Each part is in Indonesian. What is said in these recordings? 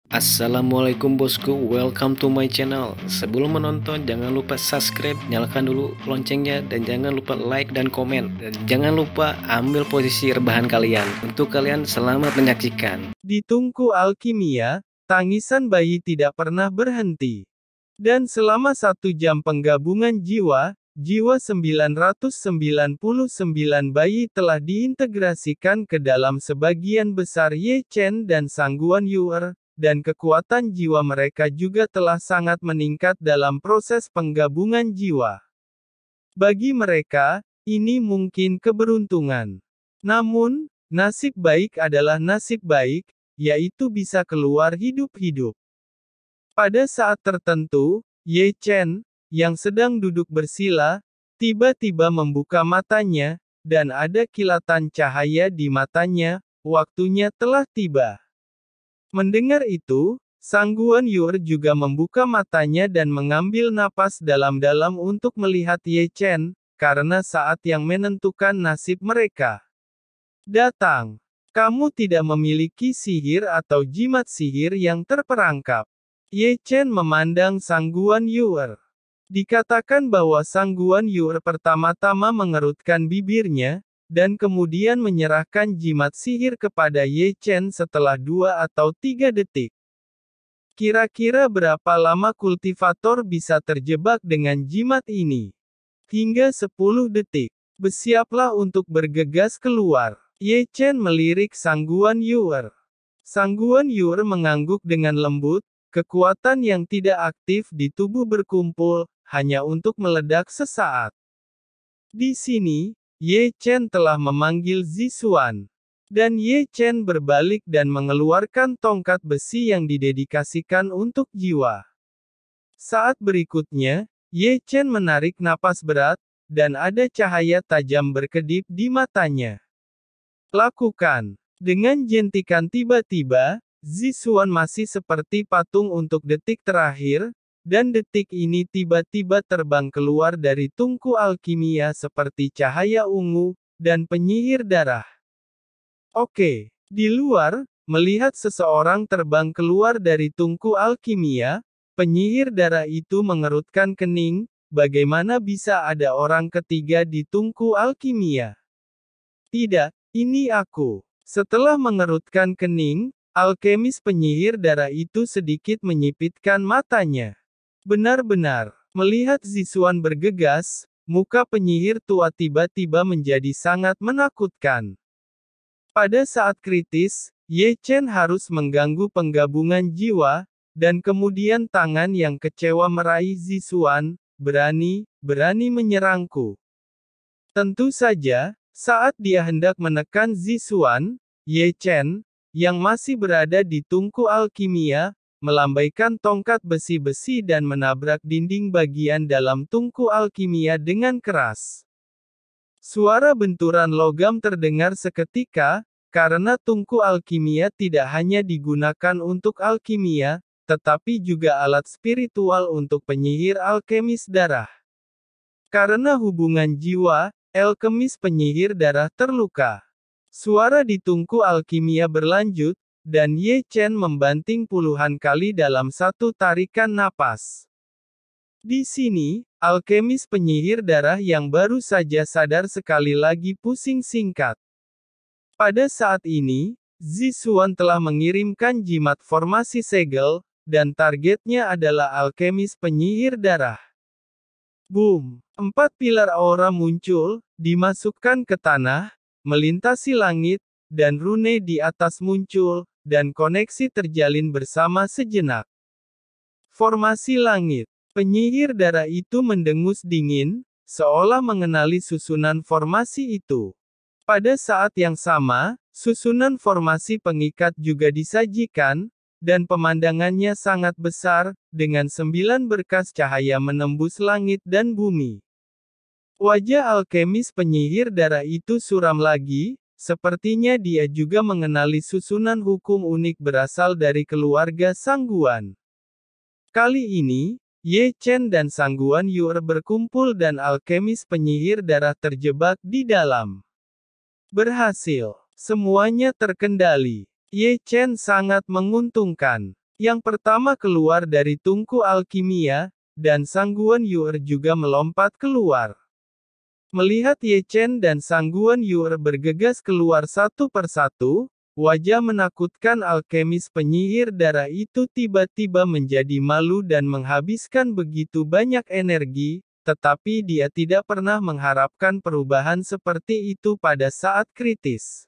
Assalamualaikum bosku, welcome to my channel. Sebelum menonton jangan lupa subscribe, nyalakan dulu loncengnya, dan jangan lupa like dan komen. Dan jangan lupa ambil posisi rebahan kalian. Untuk kalian selamat menyaksikan. Di Tungku Alkimia, tangisan bayi tidak pernah berhenti. Dan selama 1 jam penggabungan jiwa 999 bayi telah diintegrasikan ke dalam sebagian besar Ye Chen dan Sangguan Yuer, dan kekuatan jiwa mereka juga telah sangat meningkat dalam proses penggabungan jiwa. Bagi mereka, ini mungkin keberuntungan. Namun, nasib baik adalah nasib baik, yaitu bisa keluar hidup-hidup. Pada saat tertentu, Ye Chen, yang sedang duduk bersila, tiba-tiba membuka matanya, dan ada kilatan cahaya di matanya, waktunya telah tiba. Mendengar itu, Sangguan Yuer juga membuka matanya dan mengambil napas dalam-dalam untuk melihat Ye Chen, karena saat yang menentukan nasib mereka datang. Kamu tidak memiliki sihir atau jimat sihir yang terperangkap. Ye Chen memandang Sangguan Yuer. Dikatakan bahwa Sangguan Yuer pertama-tama mengerutkan bibirnya, dan kemudian menyerahkan jimat sihir kepada Ye Chen setelah 2 atau 3 detik. Kira-kira berapa lama kultivator bisa terjebak dengan jimat ini? Hingga 10 detik. Bersiaplah untuk bergegas keluar. Ye Chen melirik Sangguan Yuer. Sangguan Yuer mengangguk dengan lembut, kekuatan yang tidak aktif di tubuh berkumpul, hanya untuk meledak sesaat. Di sini, Ye Chen telah memanggil Zixuan. Dan Ye Chen berbalik dan mengeluarkan tongkat besi yang didedikasikan untuk jiwa. Saat berikutnya, Ye Chen menarik napas berat, dan ada cahaya tajam berkedip di matanya. Lakukan. Dengan jentikan tiba-tiba, Zixuan masih seperti patung untuk detik terakhir, dan detik ini tiba-tiba terbang keluar dari tungku alkimia seperti cahaya ungu, dan penyihir darah. Oke, di luar, melihat seseorang terbang keluar dari tungku alkimia, penyihir darah itu mengerutkan kening, bagaimana bisa ada orang ketiga di tungku alkimia? Tidak, ini aku. Setelah mengerutkan kening, alkemis penyihir darah itu sedikit menyipitkan matanya. Benar-benar, melihat Zixuan bergegas, muka penyihir tua tiba-tiba menjadi sangat menakutkan. Pada saat kritis, Ye Chen harus mengganggu penggabungan jiwa, dan kemudian tangan yang kecewa meraih Zixuan, berani menyerangku. Tentu saja, saat dia hendak menekan Zixuan, Ye Chen, yang masih berada di tungku alkimia, melambaikan tongkat besi-besi dan menabrak dinding bagian dalam tungku alkimia dengan keras. Suara benturan logam terdengar seketika, karena tungku alkimia tidak hanya digunakan untuk alkimia, tetapi juga alat spiritual untuk penyihir alkemis darah. Karena hubungan jiwa, alkemis penyihir darah terluka. Suara di tungku alkimia berlanjut, dan Ye Chen membanting puluhan kali dalam satu tarikan napas. Di sini, alkemis penyihir darah yang baru saja sadar sekali lagi pusing singkat. Pada saat ini, Zixuan telah mengirimkan jimat formasi segel, dan targetnya adalah alkemis penyihir darah. Boom! 4 pilar aura muncul, dimasukkan ke tanah, melintasi langit, dan rune di atas muncul, dan koneksi terjalin bersama sejenak. Formasi langit. Penyihir darah itu mendengus dingin, seolah mengenali susunan formasi itu. Pada saat yang sama, susunan formasi pengikat juga disajikan, dan pemandangannya sangat besar, dengan 9 berkas cahaya menembus langit dan bumi. Wajah alkemis penyihir darah itu suram lagi, sepertinya dia juga mengenali susunan hukum unik berasal dari keluarga Sangguan. Kali ini, Ye Chen dan Sangguan Yuer berkumpul dan alkemis penyihir darah terjebak di dalam. Berhasil. Semuanya terkendali. Ye Chen sangat menguntungkan. Yang pertama keluar dari tungku alkimia, dan Sangguan Yuer juga melompat keluar. Melihat Ye Chen dan Sangguan Yuer bergegas keluar satu persatu, wajah menakutkan alkemis penyihir darah itu tiba-tiba menjadi malu dan menghabiskan begitu banyak energi, tetapi dia tidak pernah mengharapkan perubahan seperti itu pada saat kritis.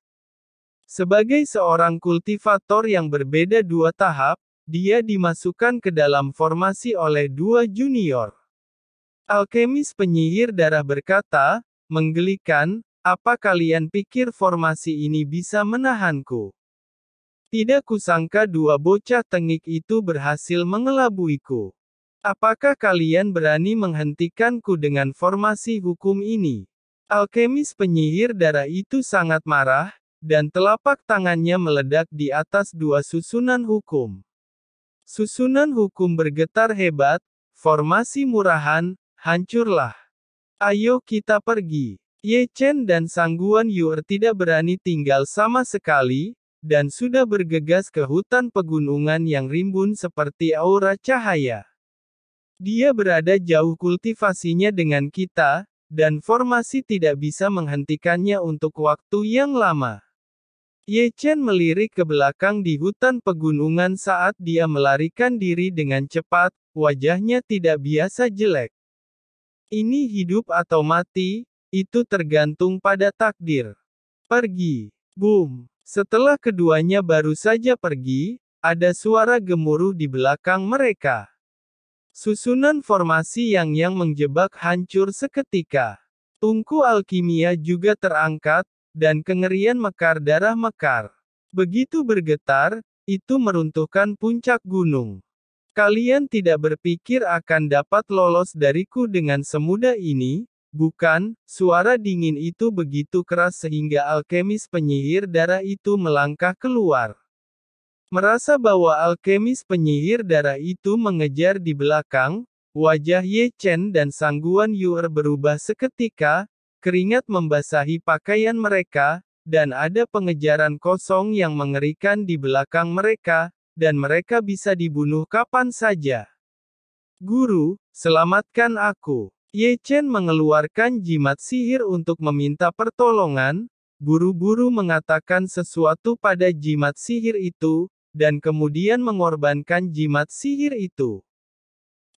Sebagai seorang kultivator yang berbeda dua tahap, dia dimasukkan ke dalam formasi oleh dua junior. Alkemis penyihir darah berkata, menggelikan, apa kalian pikir formasi ini bisa menahanku? Tidak kusangka dua bocah tengik itu berhasil mengelabuiku. Apakah kalian berani menghentikanku dengan formasi hukum ini? Alkemis penyihir darah itu sangat marah, dan telapak tangannya meledak di atas dua susunan hukum. Susunan hukum bergetar hebat, formasi murahan, hancurlah. Ayo kita pergi. Ye Chen dan Sangguan Yuer tidak berani tinggal sama sekali, dan sudah bergegas ke hutan pegunungan yang rimbun seperti aura cahaya. Dia berada jauh kultivasinya dengan kita, dan formasi tidak bisa menghentikannya untuk waktu yang lama. Ye Chen melirik ke belakang di hutan pegunungan saat dia melarikan diri dengan cepat, wajahnya tidak biasa jelek. Ini hidup atau mati, itu tergantung pada takdir. Pergi. Boom. Setelah keduanya baru saja pergi, ada suara gemuruh di belakang mereka. Susunan formasi yang menjebak hancur seketika. Tungku alkimia juga terangkat, dan kengerian mekar darah mekar. Begitu bergetar, itu meruntuhkan puncak gunung. Kalian tidak berpikir akan dapat lolos dariku dengan semudah ini, bukan? Suara dingin itu begitu keras sehingga alkemis penyihir darah itu melangkah keluar. Merasa bahwa alkemis penyihir darah itu mengejar di belakang, wajah Ye Chen dan Sangguan Yuer berubah seketika, keringat membasahi pakaian mereka, dan ada pengejaran kosong yang mengerikan di belakang mereka, dan mereka bisa dibunuh kapan saja. Guru, selamatkan aku. Ye Chen mengeluarkan jimat sihir untuk meminta pertolongan, buru-buru mengatakan sesuatu pada jimat sihir itu, dan kemudian mengorbankan jimat sihir itu.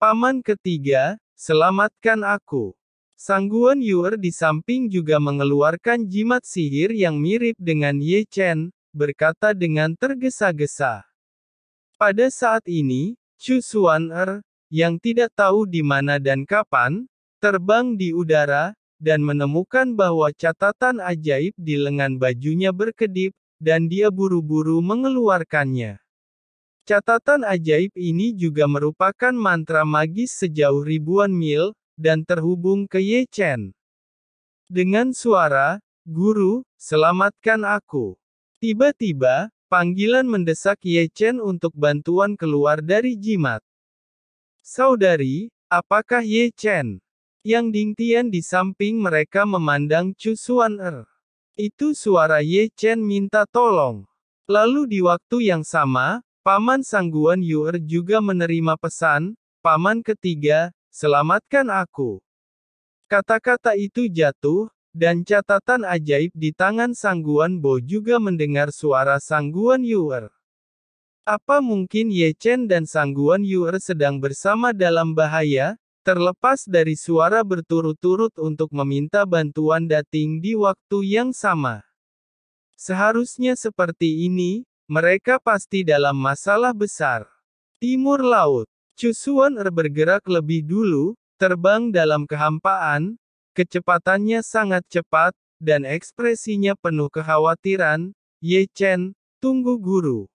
Paman ketiga, selamatkan aku. Sangguan Yuer di samping juga mengeluarkan jimat sihir yang mirip dengan Ye Chen, berkata dengan tergesa-gesa. Pada saat ini, Chu Xuan yang tidak tahu di mana dan kapan, terbang di udara, dan menemukan bahwa catatan ajaib di lengan bajunya berkedip, dan dia buru-buru mengeluarkannya. Catatan ajaib ini juga merupakan mantra magis sejauh ribuan mil, dan terhubung ke Ye Chen. Dengan suara, "Guru, selamatkan aku." Tiba-tiba, panggilan mendesak Ye Chen untuk bantuan keluar dari jimat. "Saudari, apakah Ye Chen?" Yang Dingtian di samping mereka memandang Chu Xuan. Itu suara Ye Chen minta tolong. Lalu di waktu yang sama, Paman Sangguan Yuer juga menerima pesan, "Paman ketiga, selamatkan aku." Kata-kata itu jatuh, dan catatan ajaib di tangan Sangguan Bo juga mendengar suara Sangguan Yuer. Apa mungkin Ye Chen dan Sangguan Yuer sedang bersama dalam bahaya, terlepas dari suara berturut-turut untuk meminta bantuan dating di waktu yang sama? Seharusnya seperti ini, mereka pasti dalam masalah besar. Timur Laut. Chu Xuan bergerak lebih dulu, terbang dalam kehampaan, kecepatannya sangat cepat, dan ekspresinya penuh kekhawatiran. "Ye Chen, tunggu guru."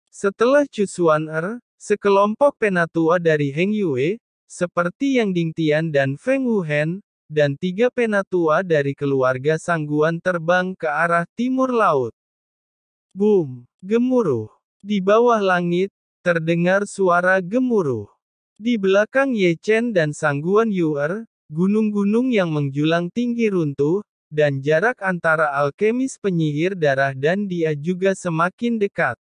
Setelah Chu Xuan sekelompok penatua dari Heng Yue, seperti Yang Dingtian dan Feng Wuhen, dan 3 penatua dari keluarga Sangguan terbang ke arah timur laut. Boom! Gemuruh. Di bawah langit, terdengar suara gemuruh. Di belakang Ye Chen dan Sangguan Yuer, gunung-gunung yang menjulang tinggi runtuh, dan jarak antara alkemis penyihir darah dan dia juga semakin dekat.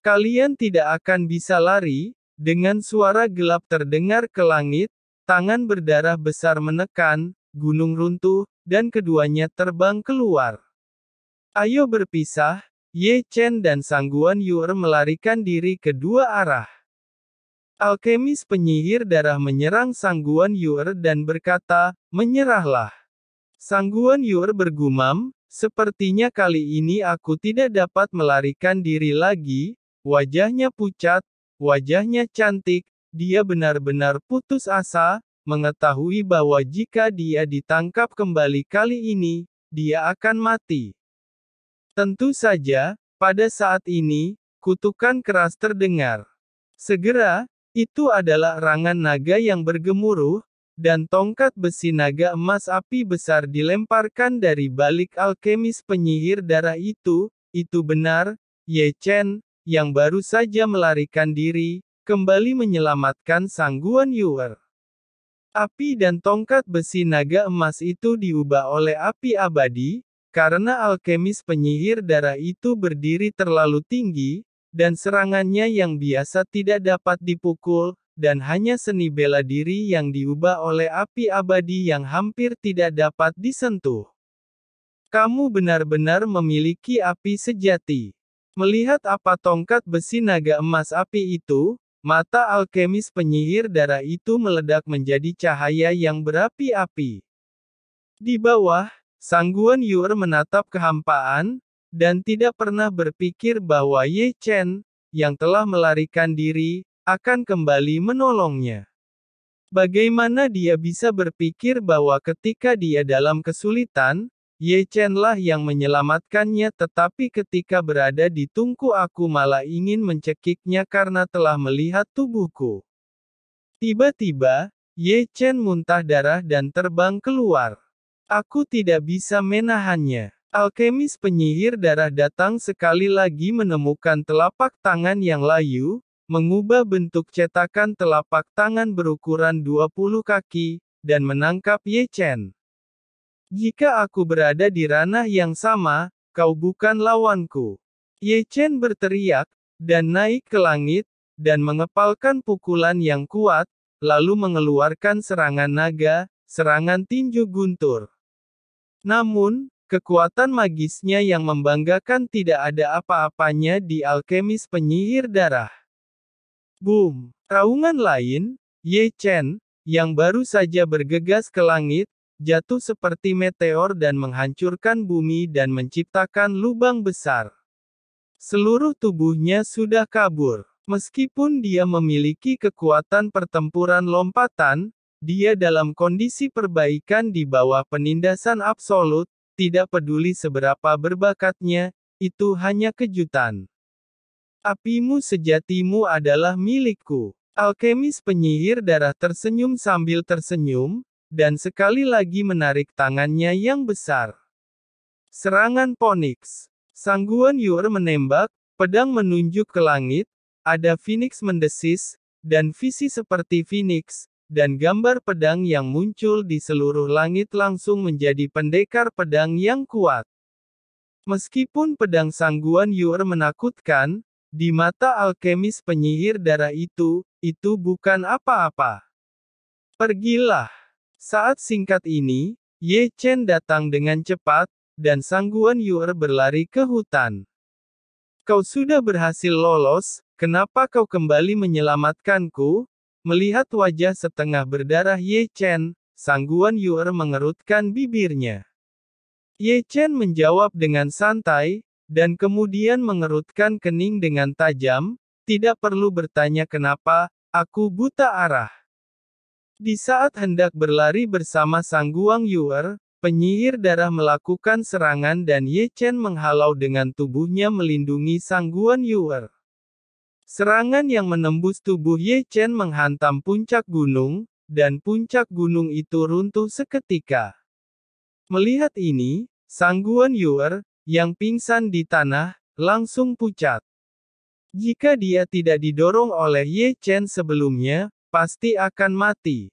Kalian tidak akan bisa lari." Dengan suara gelap terdengar ke langit, tangan berdarah besar menekan, gunung runtuh, dan keduanya terbang keluar. "Ayo berpisah." Ye Chen dan Sangguan Yuer melarikan diri ke dua arah. Alkemis penyihir darah menyerang Sangguan Yuer dan berkata, "Menyerahlah." Sangguan Yuer bergumam, "Sepertinya kali ini aku tidak dapat melarikan diri lagi." Wajahnya pucat, wajahnya cantik, dia benar-benar putus asa, mengetahui bahwa jika dia ditangkap kembali kali ini, dia akan mati. Tentu saja, pada saat ini, kutukan keras terdengar. Segera, itu adalah erangan naga yang bergemuruh, dan tongkat besi naga emas api besar dilemparkan dari balik alkemis penyihir darah itu benar, Ye Chen, yang baru saja melarikan diri, kembali menyelamatkan Sangguan Yuer. Api dan tongkat besi naga emas itu diubah oleh api abadi, karena alkemis penyihir darah itu berdiri terlalu tinggi, dan serangannya yang biasa tidak dapat dipukul, dan hanya seni bela diri yang diubah oleh api abadi yang hampir tidak dapat disentuh. Kamu benar-benar memiliki api sejati. Melihat apa tongkat besi naga emas api itu, mata alkemis penyihir darah itu meledak menjadi cahaya yang berapi-api. Di bawah, Sangguan Yuer menatap kehampaan, dan tidak pernah berpikir bahwa Ye Chen, yang telah melarikan diri, akan kembali menolongnya. Bagaimana dia bisa berpikir bahwa ketika dia dalam kesulitan, Ye Chen lah yang menyelamatkannya, tetapi ketika berada di tungku aku malah ingin mencekiknya karena telah melihat tubuhku. Tiba-tiba, Ye Chen muntah darah dan terbang keluar. Aku tidak bisa menahannya. Alkemis penyihir darah datang sekali lagi menemukan telapak tangan yang layu, mengubah bentuk cetakan telapak tangan berukuran 20 kaki, dan menangkap Ye Chen. "Jika aku berada di ranah yang sama, kau bukan lawanku." Ye Chen berteriak, dan naik ke langit, dan mengepalkan pukulan yang kuat, lalu mengeluarkan serangan naga, serangan tinju guntur. Namun, kekuatan magisnya yang membanggakan tidak ada apa-apanya di alkemis penyihir darah. Boom! Raungan lain, Ye Chen, yang baru saja bergegas ke langit, jatuh seperti meteor dan menghancurkan bumi dan menciptakan lubang besar. Seluruh tubuhnya sudah kabur. Meskipun dia memiliki kekuatan pertempuran lompatan, dia dalam kondisi perbaikan di bawah penindasan absolut, tidak peduli seberapa berbakatnya, itu hanya kejutan. "Apimu sejatimu adalah milikku." Alkemis penyihir darah tersenyum sambil tersenyum, dan sekali lagi menarik tangannya yang besar. Serangan Phoenix. Sangguan Yuer menembak, pedang menunjuk ke langit, ada Phoenix mendesis, dan visi seperti Phoenix, dan gambar pedang yang muncul di seluruh langit langsung menjadi pendekar pedang yang kuat. Meskipun pedang Sangguan Yuer menakutkan, di mata alkemis penyihir darah itu bukan apa-apa. "Pergilah." Saat singkat ini, Ye Chen datang dengan cepat, dan Sangguan Yuer berlari ke hutan. "Kau sudah berhasil lolos, kenapa kau kembali menyelamatkanku?" Melihat wajah setengah berdarah Ye Chen, Sangguan Yuer mengerutkan bibirnya. Ye Chen menjawab dengan santai, dan kemudian mengerutkan kening dengan tajam, "Tidak perlu bertanya kenapa, aku buta arah." Di saat hendak berlari bersama Sangguan Yuer, penyihir darah melakukan serangan dan Ye Chen menghalau dengan tubuhnya melindungi Sangguan Yuer. Serangan yang menembus tubuh Ye Chen menghantam puncak gunung, dan puncak gunung itu runtuh seketika. Melihat ini, Sangguan Yuer, yang pingsan di tanah, langsung pucat. Jika dia tidak didorong oleh Ye Chen sebelumnya, pasti akan mati.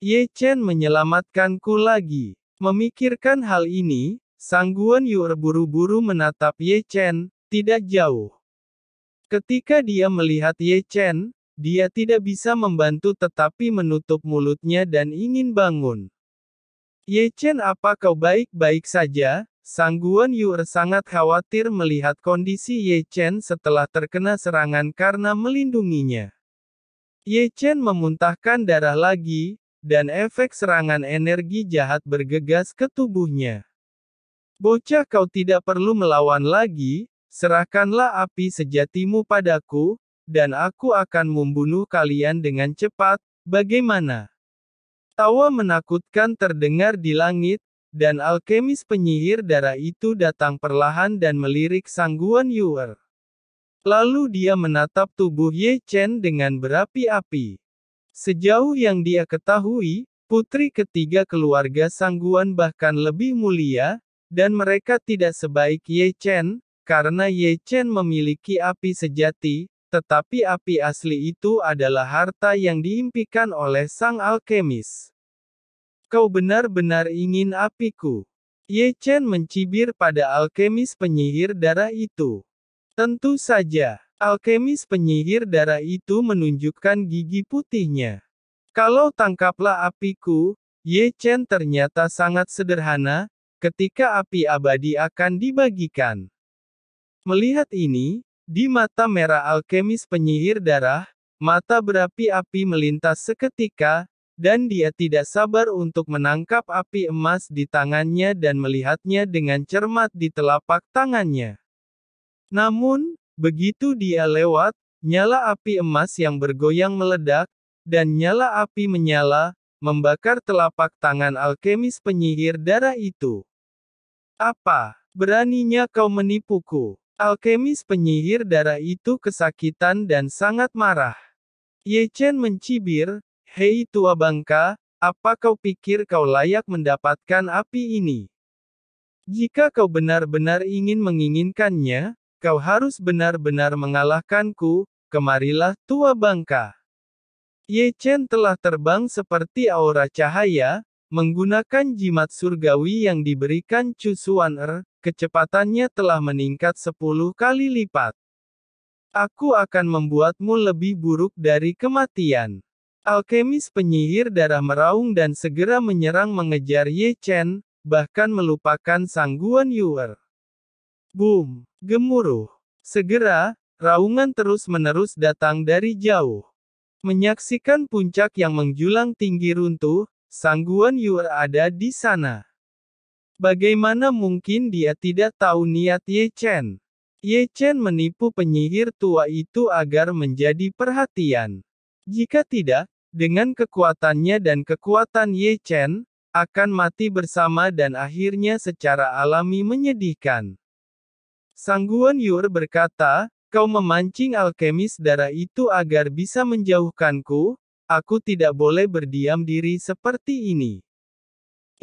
Ye Chen menyelamatkanku lagi. Memikirkan hal ini, Sangguan Yuer buru-buru menatap Ye Chen, tidak jauh. Ketika dia melihat Ye Chen, dia tidak bisa membantu tetapi menutup mulutnya dan ingin bangun. Ye Chen, apa kau baik-baik saja? Sang Guan Yuer sangat khawatir melihat kondisi Ye Chen setelah terkena serangan karena melindunginya. Ye Chen memuntahkan darah lagi, dan efek serangan energi jahat bergegas ke tubuhnya. Bocah, kau tidak perlu melawan lagi, serahkanlah api sejatimu padaku, dan aku akan membunuh kalian dengan cepat, bagaimana? Tawa menakutkan terdengar di langit, dan alkemis penyihir darah itu datang perlahan dan melirik Sang Guan Yuer. Lalu dia menatap tubuh Ye Chen dengan berapi-api. Sejauh yang dia ketahui, putri ketiga keluarga Sang Guan bahkan lebih mulia, dan mereka tidak sebaik Ye Chen, karena Ye Chen memiliki api sejati, tetapi api asli itu adalah harta yang diimpikan oleh sang alkemis. Kau benar-benar ingin apiku. Ye Chen mencibir pada alkemis penyihir darah itu. Tentu saja, alkemis penyihir darah itu menunjukkan gigi putihnya. Kalau tangkaplah apiku, Ye Chen ternyata sangat sederhana, ketika api abadi akan dibagikan. Melihat ini, di mata merah alkemis penyihir darah, mata berapi-api melintas seketika, dan dia tidak sabar untuk menangkap api emas di tangannya dan melihatnya dengan cermat di telapak tangannya. Namun, begitu dia lewat, nyala api emas yang bergoyang meledak, dan nyala api menyala, membakar telapak tangan alkemis penyihir darah itu. Apa, beraninya kau menipuku? Alkemis penyihir darah itu kesakitan dan sangat marah. Ye Chen mencibir, "Hei tua bangka, apa kau pikir kau layak mendapatkan api ini? Jika kau benar-benar ingin menginginkannya, kau harus benar-benar mengalahkanku, kemarilah tua bangka." Ye Chen telah terbang seperti aura cahaya, menggunakan jimat surgawi yang diberikan Chu Xuan. Kecepatannya telah meningkat 10 kali lipat. Aku akan membuatmu lebih buruk dari kematian. Alkemis penyihir darah meraung dan segera menyerang mengejar Ye Chen, bahkan melupakan Sang Guan Yuer. Boom! Gemuruh. Segera, raungan terus-menerus datang dari jauh. Menyaksikan puncak yang menjulang tinggi runtuh, Sang Guan Yuer ada di sana. Bagaimana mungkin dia tidak tahu niat Ye Chen? Ye Chen menipu penyihir tua itu agar menjadi perhatian. Jika tidak, dengan kekuatannya dan kekuatan Ye Chen, akan mati bersama dan akhirnya secara alami menyedihkan. Sang Guan Yuer berkata, "Kau memancing alkemis darah itu agar bisa menjauhkanku, aku tidak boleh berdiam diri seperti ini.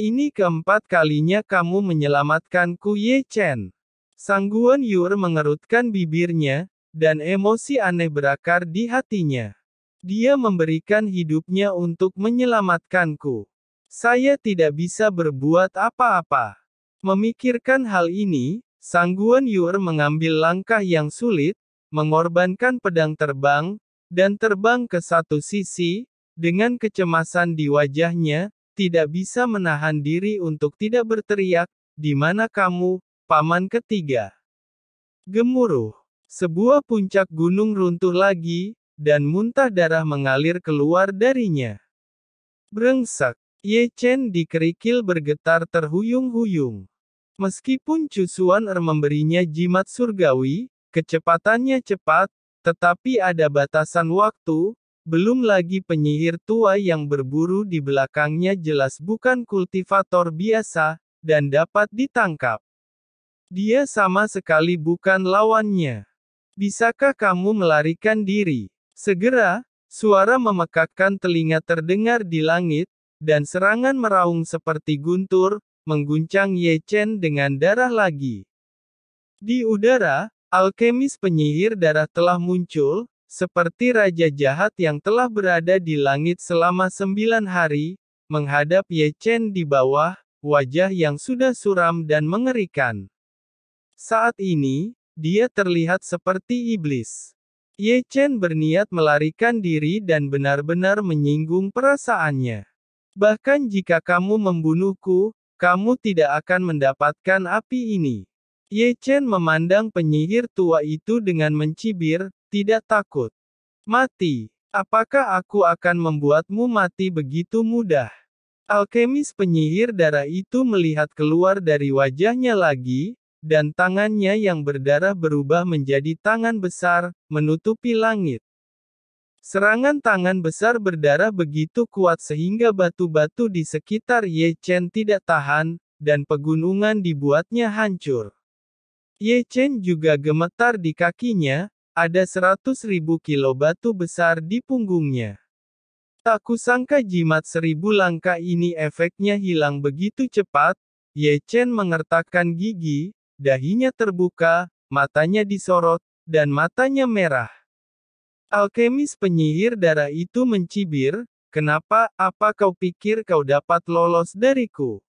Ini keempat kalinya kamu menyelamatkanku Ye Chen." Sang Guan Yuer mengerutkan bibirnya, dan emosi aneh berakar di hatinya. Dia memberikan hidupnya untuk menyelamatkanku. Saya tidak bisa berbuat apa-apa. Memikirkan hal ini, Sang Guan Yuer mengambil langkah yang sulit, mengorbankan pedang terbang, dan terbang ke satu sisi, dengan kecemasan di wajahnya, tidak bisa menahan diri untuk tidak berteriak, "Di mana kamu, paman ketiga?" Gemuruh. Sebuah puncak gunung runtuh lagi, dan muntah darah mengalir keluar darinya. Brengsek. Ye Chen di kerikil bergetar terhuyung-huyung. Meskipun Chu Xuan memberinya jimat surgawi, kecepatannya cepat, tetapi ada batasan waktu. Belum lagi penyihir tua yang berburu di belakangnya jelas bukan kultivator biasa, dan dapat ditangkap. Dia sama sekali bukan lawannya. Bisakah kamu melarikan diri? Segera, suara memekakkan telinga terdengar di langit, dan serangan meraung seperti guntur, mengguncang Ye Chen dengan darah lagi. Di udara, alkemis penyihir darah telah muncul, seperti raja jahat yang telah berada di langit selama 9 hari, menghadap Ye Chen di bawah, wajah yang sudah suram dan mengerikan. Saat ini, dia terlihat seperti iblis. Ye Chen berniat melarikan diri dan benar-benar menyinggung perasaannya. Bahkan jika kamu membunuhku, kamu tidak akan mendapatkan api ini. Ye Chen memandang penyihir tua itu dengan mencibir, tidak takut. Mati. Apakah aku akan membuatmu mati begitu mudah? Alkemis penyihir darah itu melihat keluar dari wajahnya lagi, dan tangannya yang berdarah berubah menjadi tangan besar, menutupi langit. Serangan tangan besar berdarah begitu kuat sehingga batu-batu di sekitar Ye Chen tidak tahan, dan pegunungan dibuatnya hancur. Ye Chen juga gemetar di kakinya, ada 100.000 kilo batu besar di punggungnya. Tak kusangka jimat 1000 langkah ini efeknya hilang begitu cepat. Ye Chen mengertakkan gigi, dahinya terbuka, matanya disorot, dan matanya merah. Alkemis penyihir darah itu mencibir, kenapa, apa kau pikir kau dapat lolos dariku?